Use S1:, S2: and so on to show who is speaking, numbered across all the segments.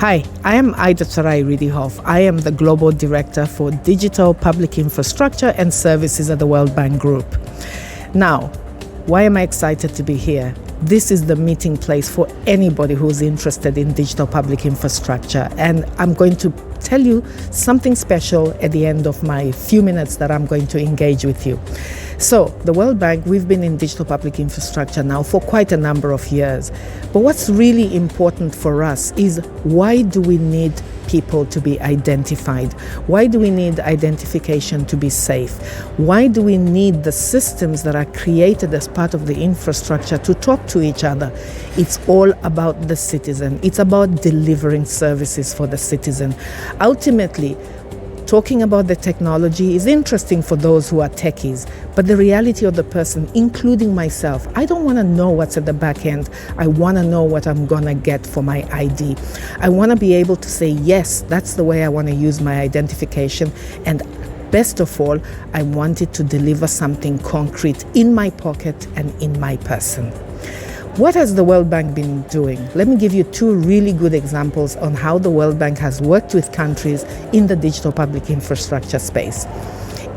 S1: Hi, I am Idah Pswarayi-Riddihough. I am the Global Director for Digital Public Infrastructure and Services at the World Bank Group. Now, why am I excited to be here? This is the meeting place for anybody who's interested in digital public infrastructure, and I'm going to tell you something special at the end of my few minutes that I'm going to engage with you. So, the World Bank, we've been in digital public infrastructure now for quite a number of years. But what's really important for us is, why do we need people to be identified? Why do we need identification to be safe? Why do we need the systems that are created as part of the infrastructure to talk to each other? It's all about the citizen. It's about delivering services for the citizen. Ultimately, talking about the technology is interesting for those who are techies, but the reality of the person, including myself, I don't want to know what's at the back end. I want to know what I'm going to get for my ID. I want to be able to say, yes, that's the way I want to use my identification. And best of all, I want it to deliver something concrete in my pocket and in my person. What has the World Bank been doing? Let me give you two really good examples on how the World Bank has worked with countries in the digital public infrastructure space.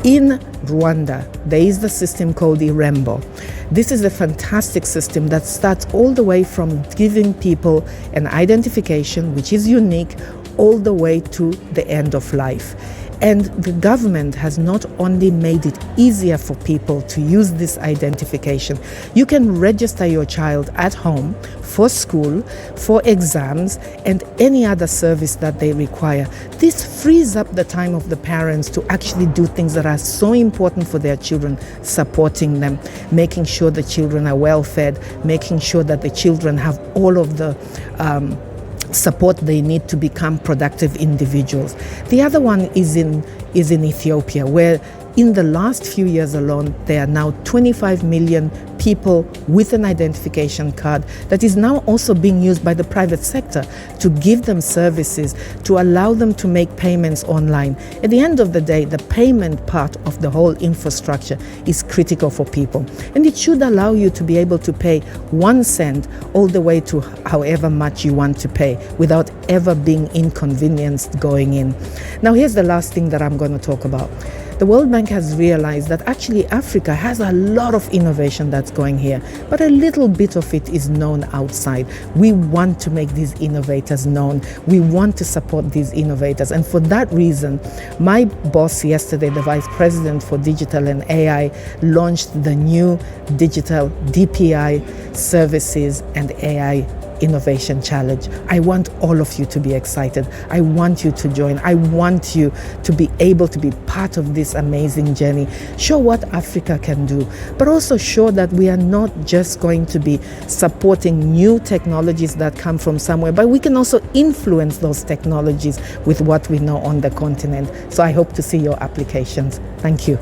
S1: In Rwanda, there is the system called Irembo. This is a fantastic system that starts all the way from giving people an identification, which is unique, all the way to the end of life. And the government has not only made it easier for people to use this identification. You can register your child at home for school, for exams, and any other service that they require. This frees up the time of the parents to actually do things that are so important for their children, supporting them, making sure the children are well fed, making sure that the children have all of the support they need to become productive individuals. The other one is in Ethiopia, where in the last few years alone, there are now 25 million people with an identification card that is now also being used by the private sector to give them services, to allow them to make payments online. At the end of the day, the payment part of the whole infrastructure is critical for people. And it should allow you to be able to pay 1 cent all the way to however much you want to pay without ever being inconvenienced going in. Now, here's the last thing that I'm going to talk about. The World Bank has realized that actually Africa has a lot of innovation that's going here, but a little bit of it is known outside. We want to make these innovators known. We want to support these innovators. And for that reason, my boss yesterday, the Vice President for Digital and AI, launched the new Digital DPI Services and AI Innovation Challenge. I want all of you to be excited. I want you to join. I want you to be able to be part of this amazing journey. Show what Africa can do, but also show that we are not just going to be supporting new technologies that come from somewhere, but we can also influence those technologies with what we know on the continent. So I hope to see your applications. Thank you.